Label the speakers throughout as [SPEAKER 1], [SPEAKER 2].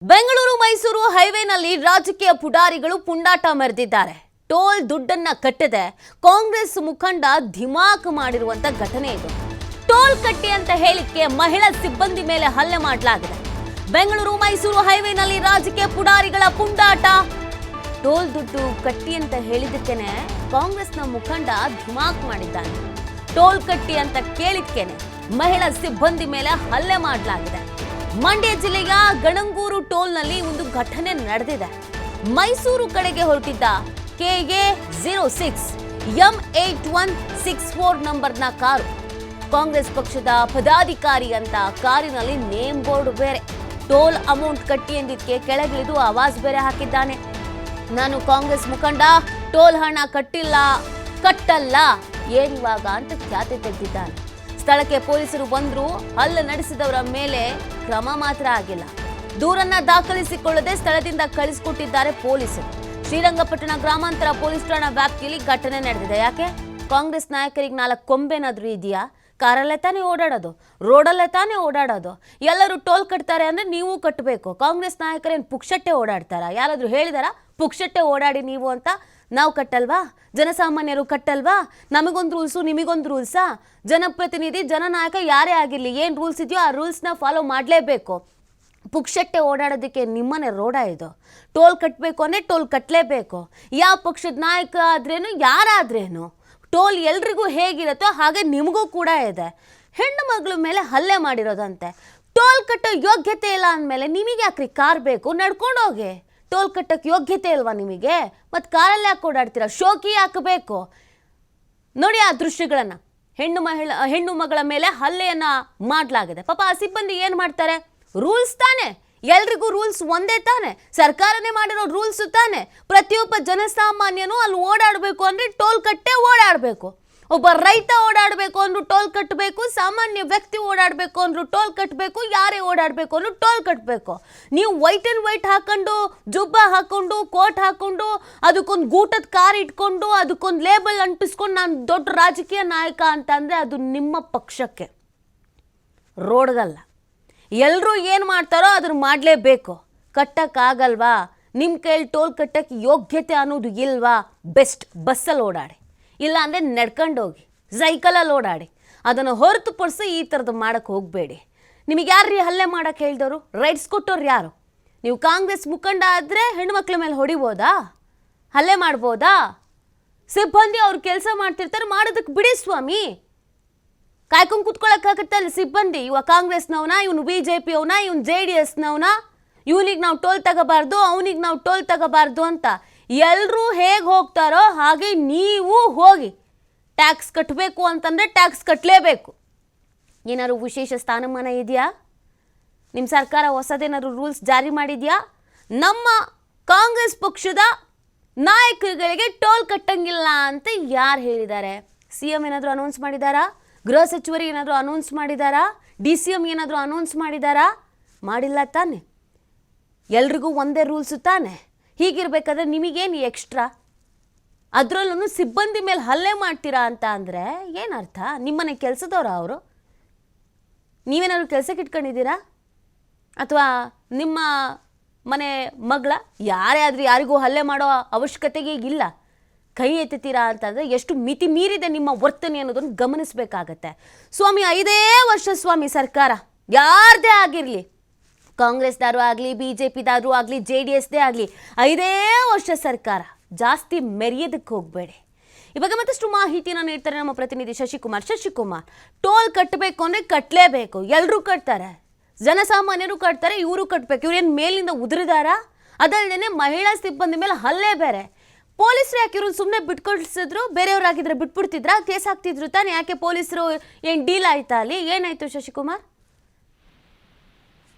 [SPEAKER 1] ಬೆಂಗಳೂರು ಮೈಸೂರು ಹೈವೇನಲ್ಲಿ ರಾಜಕೀಯ ಪುಡಾರಿಗಳು ಪುಂಡಾಟ ಮೆರೆದಿದ್ದಾರೆ. ಟೋಲ್ ದುಡ್ಡನ್ನ ಕಟ್ಟದೆ ಕಾಂಗ್ರೆಸ್ ಮುಖಂಡ ಧಿಮಾಕ್ ಮಾಡಿರುವಂತ ಘಟನೆ ಇದು. ಟೋಲ್ ಕಟ್ಟಿ ಅಂತ ಹೇಳಿಕೆ ಮಹಿಳಾ ಸಿಬ್ಬಂದಿ ಮೇಲೆ ಹಲ್ಲೆ ಮಾಡಲಾಗಿದೆ. ಬೆಂಗಳೂರು ಮೈಸೂರು ಹೈವೇನಲ್ಲಿ ರಾಜಕೀಯ ಪುಡಾರಿಗಳ ಪುಂಡಾಟ. ಟೋಲ್ ದುಡ್ಡು ಕಟ್ಟಿ ಅಂತ ಹೇಳಿದಕ್ಕೇನೆ ಕಾಂಗ್ರೆಸ್ನ ಮುಖಂಡ ಧಿಮಾಕ್ ಮಾಡಿದ್ದಾನೆ. ಟೋಲ್ ಕಟ್ಟಿ ಅಂತ ಕೇಳಿದ್ಕೇನೆ ಮಹಿಳಾ ಸಿಬ್ಬಂದಿ ಮೇಲೆ ಹಲ್ಲೆ ಮಾಡಲಾಗಿದೆ. ಮಂಡ್ಯ ಜಿಲ್ಲೆಯ ಗಣಂಗೂರು ಟೋಲ್ನಲ್ಲಿ ಒಂದು ಘಟನೆ ನಡೆದಿದೆ. ಮೈಸೂರು ಕಡೆಗೆ ಹೊರಟಿದ್ದ KA06 M8164 ನಂಬರ್ನ ಕಾರು. ಕಾಂಗ್ರೆಸ್ ಪಕ್ಷದ ಪದಾಧಿಕಾರಿ ಅಂತ ಕಾರಿನಲ್ಲಿ ನೇಮ್ ಬೋರ್ಡ್ ಬೇರೆ. ಟೋಲ್ ಅಮೌಂಟ್ ಕಟ್ಟಿ ಎಂದಿದ್ದಕ್ಕೆ ಕೆಳಗಿಳಿದು ಆವಾಜ್ ಬೇರೆ ಹಾಕಿದ್ದಾನೆ. ನಾನು ಕಾಂಗ್ರೆಸ್ ಮುಖಂಡ, ಟೋಲ್ ಹಣ ಕಟ್ಟಲ್ಲ ಏನಿವಾಗ ಅಂತ ಖ್ಯಾತಿ ತೆಗೆದಿದ್ದಾನೆ. ಸ್ಥಳಕ್ಕೆ ಪೊಲೀಸರು ಬಂದ್ರು. ಹಲ್ಲೆ ನಡೆಸಿದವರ ಮೇಲೆ ಕ್ರಮ ಮಾತ್ರ ಆಗಿಲ್ಲ. ದೂರನ್ನ ದಾಖಲಿಸಿಕೊಳ್ಳದೆ ಸ್ಥಳದಿಂದ ಕಳಿಸಿಕೊಟ್ಟಿದ್ದಾರೆ ಪೊಲೀಸರು. ಶ್ರೀರಂಗಪಟ್ಟಣ ಗ್ರಾಮಾಂತರ ಪೊಲೀಸ್ ಠಾಣಾ ವ್ಯಾಪ್ತಿಯಲ್ಲಿ ಘಟನೆ ನಡೆದಿದೆ. ಯಾಕೆ? ಕಾಂಗ್ರೆಸ್ ನಾಯಕರಿಗೆ 4 ಕೊಂಬೇನಾದ್ರೂ ಇದೆಯಾ? ಕಾರಲ್ಲೇ ತಾನೇ ಓಡಾಡೋದು, ರೋಡಲ್ಲೇ ತಾನೇ ಓಡಾಡೋದು. ಎಲ್ಲರೂ ಟೋಲ್ ಕಟ್ತಾರೆ ಅಂದ್ರೆ ನೀವು ಕಟ್ಟಬೇಕು. ಕಾಂಗ್ರೆಸ್ ನಾಯಕರೇನು ಪುಕ್ಷಟ್ಟೆ ಓಡಾಡ್ತಾರ? ಯಾರಾದ್ರೂ ಹೇಳಿದಾರ ಪುಕ್ಷಟ್ಟೆ ಓಡಾಡಿ ನೀವು ಅಂತ? ನಾವು ಕಟ್ಟಲ್ವಾ? ಜನಸಾಮಾನ್ಯರು ಕಟ್ಟಲ್ವಾ? ನಮಗೊಂದು ರೂಲ್ಸು, ನಿಮಗೊಂದು ರೂಲ್ಸಾ? ಜನಪ್ರತಿನಿಧಿ, ಜನನಾಯಕ ಯಾರೇ ಆಗಿರಲಿ, ಏನು ರೂಲ್ಸ್ ಇದೆಯೋ ಆ ರೂಲ್ಸ್ನ ಫಾಲೋ ಮಾಡಲೇಬೇಕು. ಪುಕ್ಷಟ್ಟೆ ಓಡಾಡೋದಕ್ಕೆ ನಿಮ್ಮನೆ ರೋಡ ಇದು. ಟೋಲ್ ಕಟ್ಟಬೇಕು ಅಂದರೆ ಟೋಲ್ ಕಟ್ಟಲೇಬೇಕು. ಯಾವ ಪಕ್ಷದ ನಾಯಕ ಆದ್ರೇನು, ಯಾರಾದ್ರೇನು, ಟೋಲ್ ಎಲ್ರಿಗೂ ಹೇಗಿರುತ್ತೋ ಹಾಗೆ ನಿಮಗೂ ಕೂಡ ಇದೆ. ಹೆಣ್ಣು ಮಗಳ ಮೇಲೆ ಹಲ್ಲೆ ಮಾಡಿರೋದಂತೆ. ಟೋಲ್ ಕಟ್ಟೋ ಯೋಗ್ಯತೆ ಇಲ್ಲ ಅಂದಮೇಲೆ ನಿಮಗೆ ಯಾಕ್ರಿ ಕಾರ್ ಬೇಕು? ನಡ್ಕೊಂಡು ಹೋಗಿ. ಟೋಲ್ ಕಟ್ಟಕ್ಕೆ ಯೋಗ್ಯತೆ ಇಲ್ವಾ ನಿಮಗೆ? ಮತ್ತು ಕಾರಲ್ಲಿ ಯಾಕೆ ಓಡಾಡ್ತೀರಾ? ಶೋಕಿ ಹಾಕಬೇಕು. ನೋಡಿ ಆ ದೃಶ್ಯಗಳನ್ನು. ಹೆಣ್ಣು ಮಗಳ ಮೇಲೆ ಹಲ್ಲೆಯನ್ನು ಮಾಡಲಾಗಿದೆ. ಪಾಪ ಆ ಸಿಬ್ಬಂದಿ ಏನು ಮಾಡ್ತಾರೆ? ರೂಲ್ಸ್ ತಾನೆ, ಎಲ್ರಿಗೂ ರೂಲ್ಸ್ ಒಂದೇ ತಾನೆ, ಸರ್ಕಾರನೇ ಮಾಡಿರೋ ರೂಲ್ಸ್ ತಾನೆ. ಪ್ರತಿಯೊಬ್ಬ ಜನಸಾಮಾನ್ಯನು ಅಲ್ಲಿ ಓಡಾಡಬೇಕು ಅಂದರೆ ಟೋಲ್ ಕಟ್ಟೆ ಓಡಾಡಬೇಕು. ಒಬ್ಬ ರೈತ ಓಡಾಡಬೇಕು ಅಂದ್ರೂ ಟೋಲ್ ಕಟ್ಟಬೇಕು, ಸಾಮಾನ್ಯ ವ್ಯಕ್ತಿ ಓಡಾಡಬೇಕು ಅಂದ್ರೂ ಟೋಲ್ ಕಟ್ಟಬೇಕು, ಯಾರೇ ಓಡಾಡಬೇಕು ಅಂದ್ರೂ ಟೋಲ್ ಕಟ್ಟಬೇಕು. ನೀವು ವೈಟ್ ಆ್ಯಂಡ್ ವೈಟ್ ಹಾಕೊಂಡು, ಜುಬ್ಬ ಹಾಕೊಂಡು, ಕೋಟ್ ಹಾಕೊಂಡು, ಅದಕ್ಕೊಂದು ಗೂಟದ ಕಾರ್ ಇಟ್ಕೊಂಡು, ಅದಕ್ಕೊಂದು ಲೇಬಲ್ ಅಂಟಿಸ್ಕೊಂಡು ನಾನು ದೊಡ್ಡ ರಾಜಕೀಯ ನಾಯಕ ಅಂತ ಅಂದರೆ ಅದು ನಿಮ್ಮ ಪಕ್ಷಕ್ಕೆ, ರೋಡ್ಗಲ್ಲ. ಎಲ್ಲರೂ ಏನು ಮಾಡ್ತಾರೋ ಅದನ್ನು ಮಾಡಲೇಬೇಕು. ಕಟ್ಟಕ್ಕಾಗಲ್ವಾ? ನಿಮ್ಮ ಕೈಯಲ್ಲಿ ಟೋಲ್ ಕಟ್ಟಕ್ಕೆ ಯೋಗ್ಯತೆ ಅನ್ನೋದು ಇಲ್ವಾ? ಬೆಸ್ಟ್ ಬಸ್ಸಲ್ಲಿ ಓಡಾಡಿ, ಇಲ್ಲ ಅಂದರೆ ನಡ್ಕೊಂಡು ಹೋಗಿ, ಸೈಕಲಲ್ಲಿ ಓಡಾಡಿ. ಅದನ್ನು ಹೊರತುಪಡಿಸಿ ಈ ಥರದ್ದು ಮಾಡೋಕ್ಕೆ ಹೋಗಬೇಡಿ. ನಿಮಗೆ ಯಾರು ರೀ ಹಲ್ಲೆ ಮಾಡೋಕ್ಕೆ ಹೇಳಿದವರು? ರೈಟ್ಸ್ ಕೊಟ್ಟವ್ರು ಯಾರು? ನೀವು ಕಾಂಗ್ರೆಸ್ ಮುಖಂಡ ಆದರೆ ಹೆಣ್ಮಕ್ಳ ಮೇಲೆ ಹೊಡಿಬೋದಾ? ಹಲ್ಲೆ ಮಾಡ್ಬೋದಾ? ಸಿಬ್ಬಂದಿ ಅವ್ರು ಕೆಲಸ ಮಾಡ್ತಿರ್ತಾರೆ, ಮಾಡೋದಕ್ಕೆ ಬಿಡಿ ಸ್ವಾಮಿ. ಕಾಯ್ಕೊಂಡು ಕೂತ್ಕೊಳ್ಳೋಕ್ಕಾಗತ್ತೆ ಅಲ್ಲಿ ಸಿಬ್ಬಂದಿ? ಇವ ಕಾಂಗ್ರೆಸ್ನವನ, ಇವನು BJP ಅವನ, ಇವನು JDSನವನ, ಇವನಿಗೆ ನಾವು ಟೋಲ್ ತಗೋಬಾರ್ದು, ಅವನಿಗೆ ನಾವು ಟೋಲ್ ತಗೋಬಾರ್ದು ಅಂತ. ಎಲ್ಲರೂ ಹೇಗೆ ಹೋಗ್ತಾರೋ ಹಾಗೆ ನೀವು ಹೋಗಿ. ಟ್ಯಾಕ್ಸ್ ಕಟ್ಟಬೇಕು ಅಂತಂದರೆ ಟ್ಯಾಕ್ಸ್ ಕಟ್ಟಲೇಬೇಕು. ಏನಾದ್ರು ವಿಶೇಷ ಸ್ಥಾನಮಾನ ಇದೆಯಾ? ನಿಮ್ಮ ಸರ್ಕಾರ ಹೊಸದೇನಾದ್ರು ರೂಲ್ಸ್ ಜಾರಿ ಮಾಡಿದೆಯಾ? ನಮ್ಮ ಕಾಂಗ್ರೆಸ್ ಪಕ್ಷದ ನಾಯಕರುಗಳಿಗೆ ಟೋಲ್ ಕಟ್ಟಂಗಿಲ್ಲ ಅಂತ ಯಾರು ಹೇಳಿದ್ದಾರೆ? CM ಏನಾದರೂ ಅನೌನ್ಸ್ ಮಾಡಿದಾರಾ? ಗೃಹ ಸಚಿವರು ಏನಾದರೂ ಅನೌನ್ಸ್ ಮಾಡಿದಾರಾ? DCM ಏನಾದರೂ ಅನೌನ್ಸ್ ಮಾಡಿದಾರಾ? ಮಾಡಿಲ್ಲ ತಾನೆ. ಎಲ್ರಿಗೂ ಒಂದೇ ರೂಲ್ಸು ತಾನೆ. ಹೀಗಿರ್ಬೇಕಾದ್ರೆ ನಿಮಗೇನು ಎಕ್ಸ್ಟ್ರಾ? ಅದರಲ್ಲೂ ಸಿಬ್ಬಂದಿ ಮೇಲೆ ಹಲ್ಲೆ ಮಾಡ್ತೀರಾ ಅಂತ ಅಂದರೆ ಏನರ್ಥ? ನಿಮ್ಮನೆ ಕೆಲಸದವರ ಅವರು? ನೀವೇನಾದ್ರು ಕೆಲಸಕ್ಕೆ ಇಟ್ಕೊಂಡಿದ್ದೀರಾ? ಅಥವಾ ನಿಮ್ಮ ಮನೆ ಮಗಳ? ಯಾರೇ ಆದರೂ ಯಾರಿಗೂ ಹಲ್ಲೆ ಮಾಡೋ ಅವಶ್ಯಕತೆಗೆ ಇಲ್ಲ. ಕೈ ಎತ್ತೀರಾ ಅಂತಂದರೆ ಎಷ್ಟು ಮಿತಿ ಮೀರಿದೆ ನಿಮ್ಮ ವರ್ತನೆ ಅನ್ನೋದನ್ನು ಗಮನಿಸಬೇಕಾಗತ್ತೆ. ಸ್ವಾಮಿ 5 ವರ್ಷ ಸ್ವಾಮಿ ಸರ್ಕಾರ, ಯಾರದೇ ಆಗಿರಲಿ, ಕಾಂಗ್ರೆಸ್ದಾರು ಆಗಲಿ, BJPದಾರು ಆಗಲಿ, JDSದೇ ಆಗಲಿ, 5 ವರ್ಷ ಸರ್ಕಾರ. ಜಾಸ್ತಿ ಮೆರೆಯೋದಕ್ಕೆ ಹೋಗಬೇಡಿ. ಇವಾಗ ಮತ್ತಷ್ಟು ಮಾಹಿತಿನ ನೀಡ್ತಾರೆ ನಮ್ಮ ಪ್ರತಿನಿಧಿ ಶಶಿಕುಮಾರ್. ಟೋಲ್ ಕಟ್ಟಬೇಕು ಅಂದರೆ ಕಟ್ಟಲೇಬೇಕು. ಎಲ್ಲರೂ ಕಟ್ತಾರೆ, ಜನಸಾಮಾನ್ಯರು ಕಟ್ತಾರೆ, ಇವರು ಕಟ್ಟಬೇಕು. ಇವ್ರೇನು ಮೇಲಿಂದ ಉದುರಿದಾರಾ? ಅದಲ್ಲದೆ ಮಹಿಳಾ ಸಿಬ್ಬಂದಿ ಮೇಲೆ ಹಲ್ಲೆ ಬೇರೆ. ಪೊಲೀಸರು ಯಾಕೆ ಇವ್ರನ್ನ ಸುಮ್ಮನೆ ಬಿಟ್ಕೊಳ್ಸಿದ್ರು? ಬೇರೆಯವ್ರಾಗಿದ್ರೆ ಬಿಟ್ಬಿಡ್ತಿದ್ರಾ? ಕೇಸ್ ಹಾಕ್ತಿದ್ರು ತಾನೆ. ಯಾಕೆ ಪೊಲೀಸರು ಏನು ಡೀಲ್ ಆಯ್ತಾ ಅಲ್ಲಿ? ಏನಾಯ್ತು ಶಶಿಕುಮಾರ್?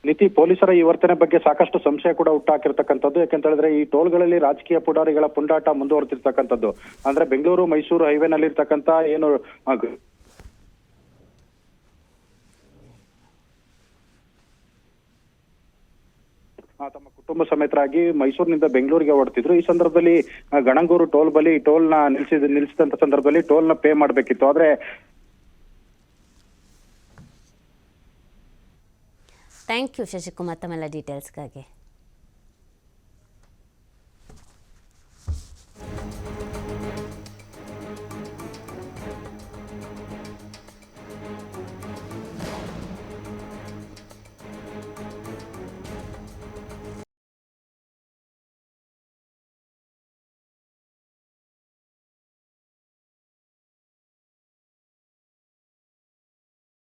[SPEAKER 2] ನೀತಿ, ಪೊಲೀಸರ ಈ ವರ್ತನೆ ಬಗ್ಗೆ ಸಾಕಷ್ಟು ಸಂಶಯ ಕೂಡ ಹುಟ್ಟಾಕಿರ್ತಕ್ಕಂಥದ್ದು. ಯಾಕಂತ ಹೇಳಿದ್ರೆ ಈ ಟೋಲ್ಗಳಲ್ಲಿ ರಾಜಕೀಯ ಪುಡಾರಿಗಳ ಪುಂಡಾಟ ಮುಂದುವರೆದಿರ್ತಕ್ಕಂಥದ್ದು. ಅಂದ್ರೆ ಬೆಂಗಳೂರು ಮೈಸೂರು ಹೈವೇನಲ್ಲಿ ಇರ್ತಕ್ಕಂಥ ಏನು ತಮ್ಮ ಕುಟುಂಬ ಸಮೇತರಾಗಿ ಮೈಸೂರಿನಿಂದ ಬೆಂಗಳೂರಿಗೆ ಹೊರಡ್ತಿದ್ರು. ಈ ಸಂದರ್ಭದಲ್ಲಿ ಗಣಂಗೂರು ಟೋಲ್ ಬಳಿ ಟೋಲ್ನ ನಿಲ್ಲಿಸಿದಂತ ಸಂದರ್ಭದಲ್ಲಿ ಟೋಲ್ನ ಪೇ ಮಾಡಬೇಕಿತ್ತು. ಆದ್ರೆ
[SPEAKER 1] ಥ್ಯಾಂಕ್ ಯು ಶಶಿಕುಮಾರ್ ತಮ್ಮೆಲ್ಲ ಡೀಟೇಲ್ಸ್ಗಾಗಿ.